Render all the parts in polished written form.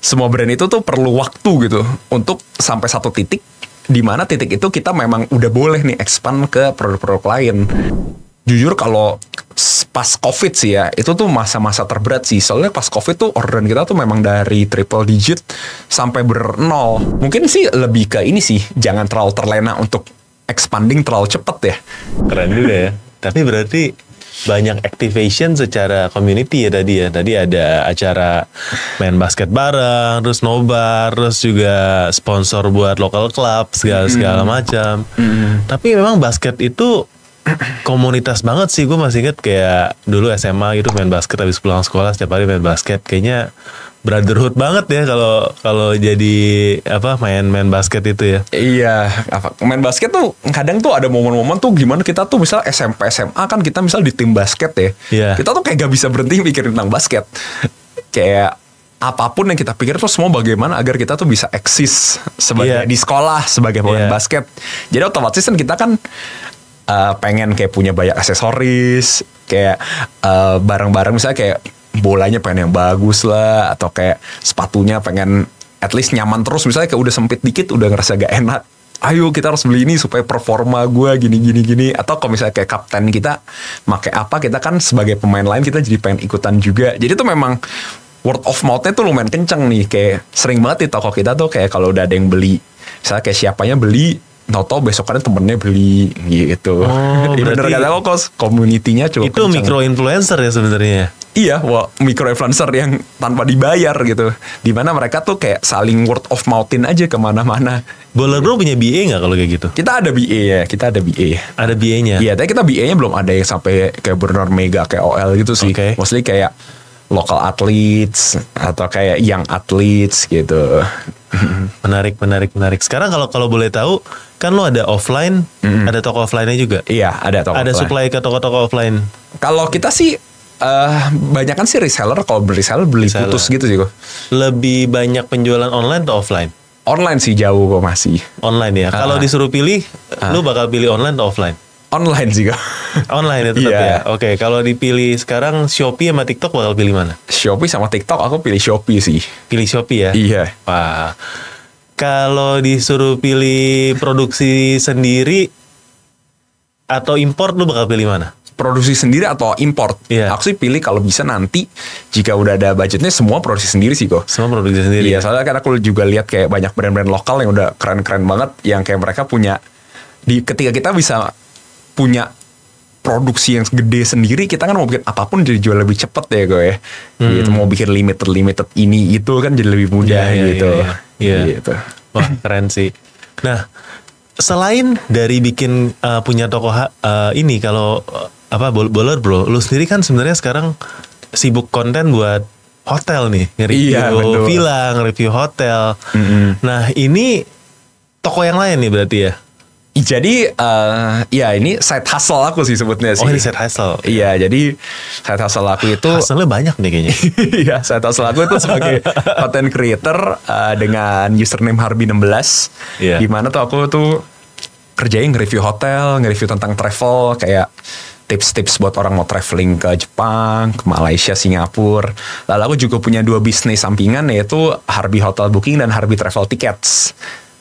semua brand itu tuh perlu waktu gitu untuk sampai satu titik di mana titik itu kita memang udah boleh nih expand ke produk-produk lain. Jujur kalau pas COVID sih ya, itu tuh masa-masa terberat sih. Soalnya pas COVID tuh orderan kita tuh memang dari triple digit sampai bernol. Mungkin sih lebih ke ini sih, jangan terlalu terlena untuk expanding terlalu cepet ya. Keren juga ya. Tapi berarti banyak activation secara community ya tadi ya. Tadi ada acara main basket bareng, terus nobar, terus juga sponsor buat local club, segala macam. Tapi memang basket itu komunitas banget sih. Gue masih inget kayak dulu SMA gitu main basket, habis pulang sekolah setiap hari main basket. Kayaknya brotherhood banget ya kalau jadi main basket itu ya. Iya, main basket tuh kadang tuh ada momen-momen tuh gimana kita tuh misal SMP SMA kan kita misal di tim basket ya. Iya. Kita tuh kayak gak bisa berhenti mikirin tentang basket. Kayak apapun yang kita pikir tuh semua bagaimana agar kita tuh bisa eksis sebagai di sekolah sebagai pemain basket. Jadi otomatis kan kita kan pengen kayak punya banyak aksesoris, kayak barang-barang misalnya kayak bolanya pengen yang bagus lah, atau kayak sepatunya pengen at least nyaman terus, misalnya kayak udah sempit dikit udah ngerasa gak enak, ayo kita harus beli ini supaya performa gue gini. Atau kalau misalnya kayak kapten kita pakai apa, kita kan sebagai pemain lain kita jadi pengen ikutan juga. Jadi tuh memang word of mouth-nya tuh lumayan kenceng nih. Kayak sering banget di toko kita tuh kayak kalau udah ada yang beli, misalnya kayak siapanya beli, tau-tau besokannya temennya beli gitu. Bener kata lo, kos community-nya cukup itu kencang. Micro influencer ya sebenarnya. Iya, micro influencer yang tanpa dibayar gitu. Dimana mereka tuh kayak saling word of mouthin aja kemana-mana. Bola Bro punya BA nggak kalau kayak gitu? Kita ada BA ya, kita ada BA. Ada BA-nya? Iya, tapi kita BA-nya belum ada yang sampai kayak benar mega kayak OL gitu sih. Okay. Mostly kayak local athletes atau kayak young athletes gitu. Menarik. Sekarang kalau boleh tahu, kan lo ada offline, ada toko offline-nya juga? Iya, ada toko ada offline. Supply ke toko-toko offline? Kalau kita sih banyak kan sih reseller. Kalau reseller beli putus gitu sih kok. Lebih banyak penjualan online atau offline? Online sih jauh kok masih. Online ya. Kalau disuruh pilih, lu bakal pilih online atau offline? Online sih kok. Online ya tetap ya. Oke, kalau dipilih sekarang Shopee sama TikTok bakal pilih mana? Shopee sama TikTok aku pilih Shopee sih. Pilih Shopee ya? Iya. Wah. Kalau disuruh pilih produksi sendiri atau import, lu bakal pilih mana? Produksi sendiri atau import? Iya. Aku sih pilih kalau bisa nanti jika udah ada budgetnya semua produksi sendiri sih kok. Semua produksi sendiri. Iya, soalnya kan aku juga lihat kayak banyak brand-brand lokal yang udah keren-keren banget, yang kayak mereka punya ketika kita bisa punya produksi yang gede sendiri, kita kan mau bikin apapun jadi jual lebih cepet ya gue. Gitu, mau bikin limited ini itu kan jadi lebih mudah gitu. Iya. Gitu. Wah, keren sih. Nah, selain dari bikin punya toko ini, kalau Boler Bro, lu sendiri kan sebenarnya sekarang sibuk konten buat hotel nih, nge-review villa, nge-review hotel. Nah, ini toko yang lain nih berarti ya? Jadi ya ini side hustle aku sih sebutnya sih. Oh, ini side hustle. Iya, jadi side hustle aku itu hustle-nya banyak nih kayaknya. Iya, side hustle aku itu sebagai content creator dengan username Harbi16. Yeah. Dimana tuh aku tuh kerjain nge-review hotel, nge-review tentang travel, kayak tips-tips buat orang mau traveling ke Jepang, ke Malaysia, Singapura. Lalu aku juga punya 2 bisnis sampingan, yaitu Harbi Hotel Booking dan Harbi Travel Tickets.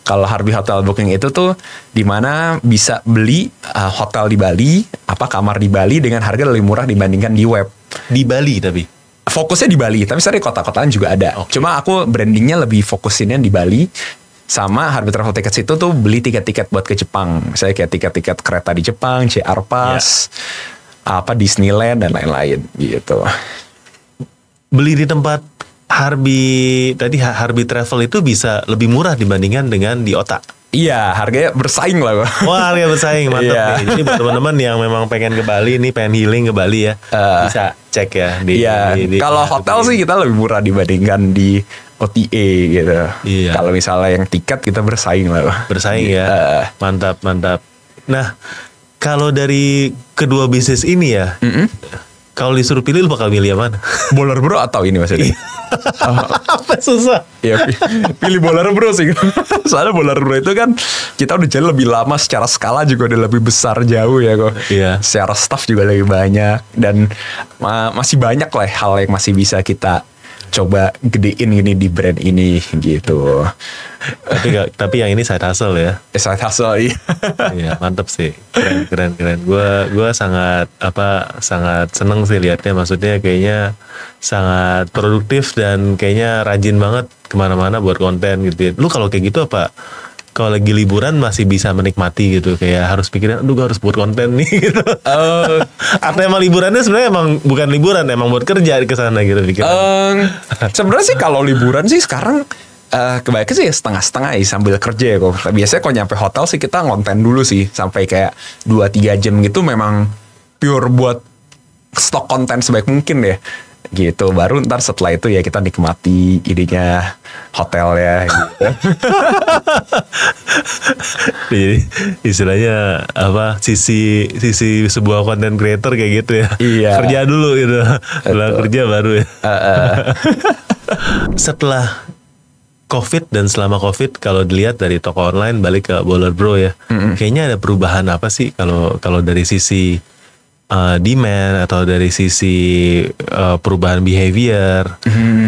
Kalau Harbi Hotel Booking itu tuh dimana bisa beli hotel di Bali, kamar di Bali dengan harga lebih murah dibandingkan di web. Di Bali tapi? Fokusnya di Bali, tapi sebenarnya kota-kotaan juga ada. Okay. Cuma aku brandingnya lebih fokusinnya di Bali. Sama Harbi Travel Tickets itu tuh beli tiket-tiket buat ke Jepang. Misalnya kayak tiket-tiket kereta di Jepang, JR Pass, Disneyland dan lain-lain gitu. Beli di tempat Harbi Travel itu bisa lebih murah dibandingkan dengan di Otak. Iya, harganya bersaing lah. Wah, harga bersaing, mantap nih. Jadi buat teman-teman yang memang pengen ke Bali nih, pengen healing ke Bali ya, bisa cek ya. Kalau hotel sih kita lebih murah dibandingkan di OTA gitu. Iya. Kalau misalnya yang tiket kita bersaing lah. Bersaing ya. Mantap. Nah, kalau dari kedua bisnis ini ya, kalau disuruh pilih lu bakal milih yang mana? Boler Bro atau ini maksudnya? Apa susah? Ya pilih Boler Bro sih. Soalnya Boler Bro itu kan kita udah jalan lebih lama, secara skala juga udah lebih besar jauh ya kok. Iya. Secara staff juga lebih banyak dan masih banyak lah hal yang masih bisa kita coba gedein gini di brand ini gitu. Tapi yang ini side hustle ya. Side hustle, iya. Iya, mantep sih. Keren. Gua sangat seneng sih liatnya. Maksudnya kayaknya sangat produktif dan kayaknya rajin banget kemana-mana buat konten gitu ya. Lu kalau kayak gitu apa? Kalau lagi liburan masih bisa menikmati gitu, kayak harus pikirin, aduh gue harus buat konten nih gitu. Atau emang liburannya sebenarnya emang bukan liburan, emang buat kerja ke sana gitu pikiran. Sebenarnya sih kalau liburan sih sekarang kebanyakan sih setengah-setengah ya sambil kerja ya kok. Biasanya kalau nyampe hotel sih kita ngonten dulu sih sampai kayak 2-3 jam gitu, memang pure buat stok konten sebaik mungkin ya. Gitu, baru ntar setelah itu ya kita nikmati idenya hotel ya gitu. Jadi istilahnya apa, sisi sebuah content creator kayak gitu ya. Iya. Kerja dulu gitu. Setelah kerja baru ya. Setelah COVID dan selama COVID, kalau dilihat dari toko online balik ke Baller Bro ya. Kayaknya ada perubahan apa sih kalau dari sisi demand atau dari sisi perubahan behavior?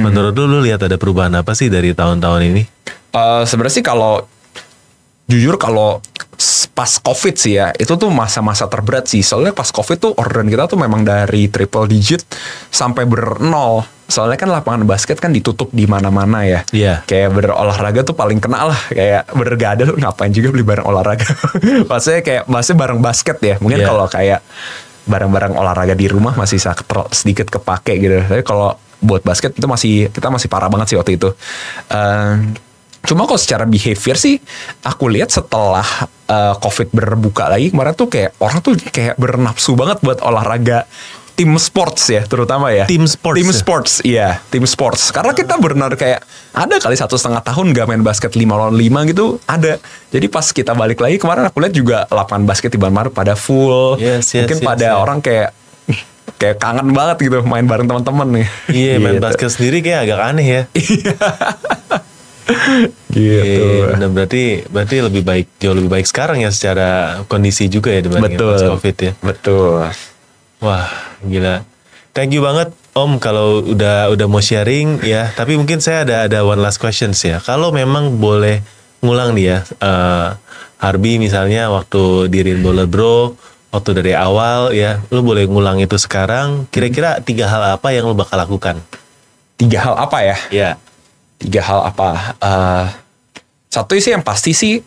Menurut lu lihat ada perubahan apa sih dari tahun-tahun ini? Sebenarnya sih kalau jujur kalau pas COVID sih ya, itu tuh masa-masa terberat sih. Soalnya pas COVID tuh orderan kita tuh memang dari triple digit sampai bernol. Soalnya kan lapangan basket kan ditutup di mana-mana ya. Iya. Kayak berolahraga tuh paling kena lah. Kayak gak ada lu ngapain juga beli barang olahraga. Maksudnya barang basket ya. Mungkin kalau kayak barang-barang olahraga di rumah masih sedikit kepake gitu. Tapi kalau buat basket itu kita masih parah banget sih waktu itu. Cuma kalau secara behavior sih aku lihat setelah COVID berbuka lagi kemarin tuh kayak orang tuh kayak bernafsu banget buat olahraga tim sports ya, terutama ya. Tim sports, iya, tim sports. Karena kita benar kayak ada kali 1,5 tahun gak main basket 5 lawan 5 gitu, ada. Jadi pas kita balik lagi kemarin aku lihat juga lapangan basket di Banmar pada full. Mungkin pada orang kayak kangen banget gitu main bareng teman-teman nih. Iya, main basket sendiri kayak agak aneh ya. Gitu. Nah, berarti jauh lebih baik sekarang ya secara kondisi juga ya dibanding pas COVID ya. Betul. Wah, gila. Thank you banget Om kalau udah mau sharing ya. Tapi mungkin saya ada one last questions ya. Kalau memang boleh ngulang nih ya, Harbi misalnya waktu diriin Baller Bro, waktu dari awal ya, lu boleh ngulang itu sekarang. Kira-kira 3 hal apa yang lu bakal lakukan? 3 hal apa ya? Ya. 3 hal apa? Satu sih yang pasti sih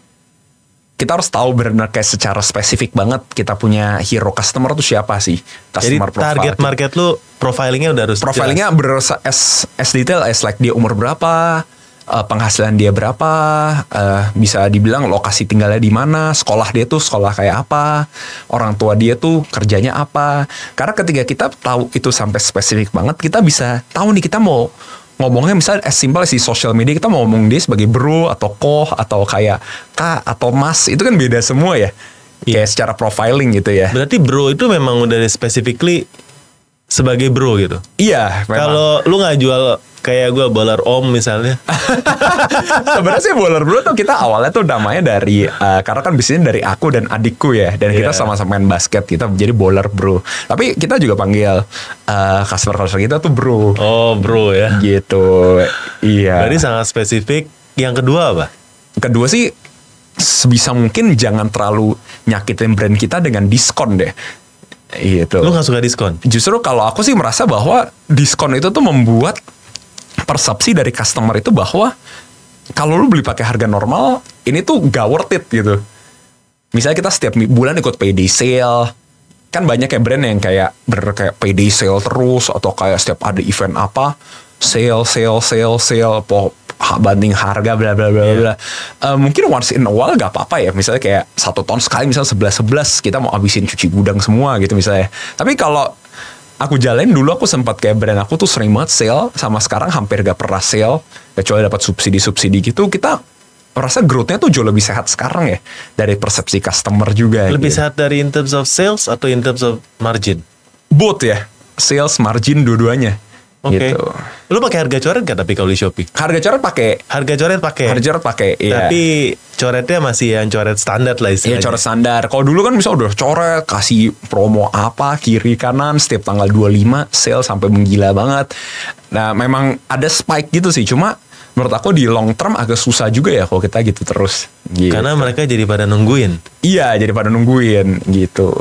kita harus tahu benar kayak secara spesifik banget kita punya hero customer tuh siapa sih. Customer jadi target market lu profilingnya udah harus profilingnya as detail as like dia umur berapa, penghasilan dia berapa, bisa dibilang lokasi tinggalnya di mana, sekolah dia tuh sekolah kayak apa, orang tua dia tuh kerjanya apa. Karena ketika kita tahu itu sampai spesifik banget, kita bisa tahu nih kita mau ngomongnya misalnya as simple as di social media, kita mau ngomong dia sebagai bro atau koh atau kayak kak atau mas, itu kan beda semua ya. Kayak secara profiling gitu ya. Berarti bro itu memang udah specifically sebagai bro gitu. Iya. Kalau lu nggak jual kayak gue Baller Om misalnya. Sebenarnya sih Baller Bro tuh kita awalnya tuh namanya dari karena kan bisnisnya dari aku dan adikku ya, dan kita sama-sama main basket, kita jadi Baller Bro. Tapi kita juga panggil customer kita tuh bro. Oh bro ya. Gitu. Iya. Berarti sangat spesifik. Yang kedua apa? Kedua sih sebisa mungkin jangan terlalu nyakitin brand kita dengan diskon deh. Gitu. Lu gak suka diskon? Justru kalau aku sih merasa bahwa diskon itu tuh membuat persepsi dari customer itu bahwa kalau lu beli pakai harga normal ini tuh gak worth it gitu. Misalnya kita setiap bulan ikut payday sale, kan banyak kayak brand yang kayak payday sale terus, atau kayak setiap ada event apa sale banding harga bla bla bla bla. Mungkin once in a while gak apa-apa ya, misalnya kayak 1 tahun sekali misalnya 11 kita mau habisin cuci gudang semua gitu misalnya. Tapi kalau aku jalanin dulu, aku sempat kayak brand aku tuh sering banget sale, sama sekarang hampir gak pernah sale kecuali dapat subsidi gitu. Kita merasa growth-nya tuh jauh lebih sehat sekarang ya, dari persepsi customer juga. Lebih gitu. sehat dari in terms of sales atau in terms of margin? Both ya, sales, margin, dua-duanya Oke. Gitu. Lu pakai harga coret gak tapi kalau di Shopee? Harga coret pakai. Harga coret pakai. Harga coret pakai. Iya. Tapi coretnya masih yang coret standar lah Iya, istilahnya. coret standar. Kalau dulu kan bisa udah coret, kasih promo apa, kiri kanan, setiap tanggal 25, sale sampai menggila banget. Nah, memang ada spike gitu sih. Cuma menurut aku di long term agak susah juga ya kalau kita gitu terus. Gitu. Karena mereka jadi pada nungguin. Iya, jadi pada nungguin gitu.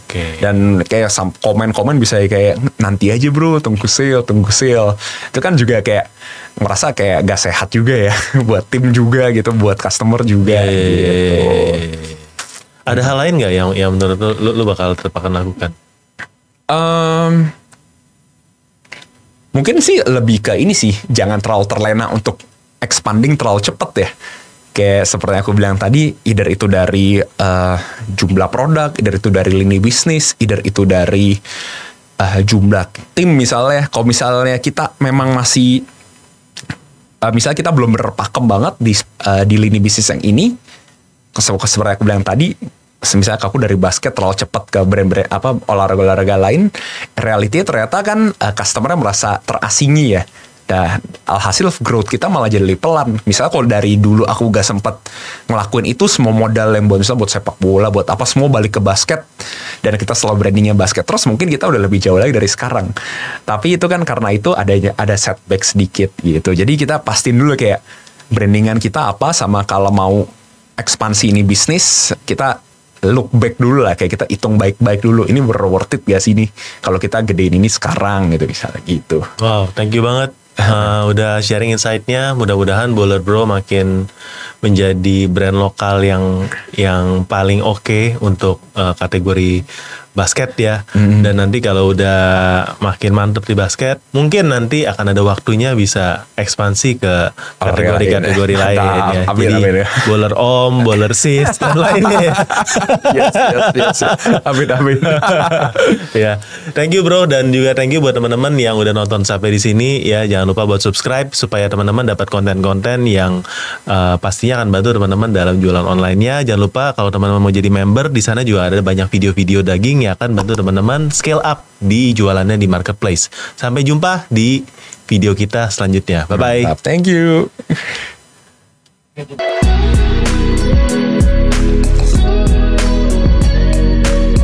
Oke. Dan kayak komen-komen bisa kayak nanti aja bro, tunggu sale. Itu kan juga kayak merasa kayak gak sehat juga ya buat tim juga gitu, buat customer juga gitu. Ada hal lain gak yang menurut lu bakal tetap akan lakukan? Mungkin sih lebih ke ini sih, jangan terlalu terlena untuk expanding terlalu cepet ya. Kayak seperti yang aku bilang tadi, either itu dari jumlah produk, either itu dari lini bisnis, either itu dari jumlah tim misalnya. Kalau misalnya kita memang masih, misalnya kita belum berpakem banget di lini bisnis yang ini, seperti yang aku bilang tadi, misalnya aku dari basket terlalu cepat ke brand-brand olahraga lain, realitinya ternyata kan customer-nya merasa terasingi ya. Dan alhasil growth kita malah jadi pelan. Misalnya kalau dari dulu aku gak sempat ngelakuin itu, semua modal yang misalnya buat sepak bola, buat apa, semua balik ke basket, dan kita selalu brandingnya basket terus, mungkin kita udah lebih jauh lagi dari sekarang. Tapi itu kan karena itu ada setback sedikit gitu. Jadi kita pastiin dulu kayak brandingan kita apa, sama kalau mau ekspansi ini bisnis, kita look back dulu lah, kayak kita hitung baik-baik dulu, ini worth it gak sih nih kalau kita gedein ini sekarang gitu, misalnya gitu. Wow, thank you banget. Udah sharing insight-nya. Mudah-mudahan Bowler Bro makin menjadi brand lokal yang paling oke untuk kategori basket ya. Dan nanti kalau udah makin mantep di basket, mungkin nanti akan ada waktunya bisa ekspansi ke kategori-kategori lain ya. Amin, Jadi ya. bowler om, bowler sis, dan lainnya ya. Yes. Amin. Ya, thank you bro, dan juga thank you buat teman-teman yang udah nonton sampai di sini ya. Jangan lupa buat subscribe supaya teman-teman dapat konten-konten yang pastinya akan bantu teman-teman dalam jualan online-nya. Jangan lupa kalau teman-teman mau jadi member, di sana juga ada banyak video-video daging yang akan bantu teman-teman scale up di jualannya di marketplace. Sampai jumpa di video kita selanjutnya. Bye bye. Thank you.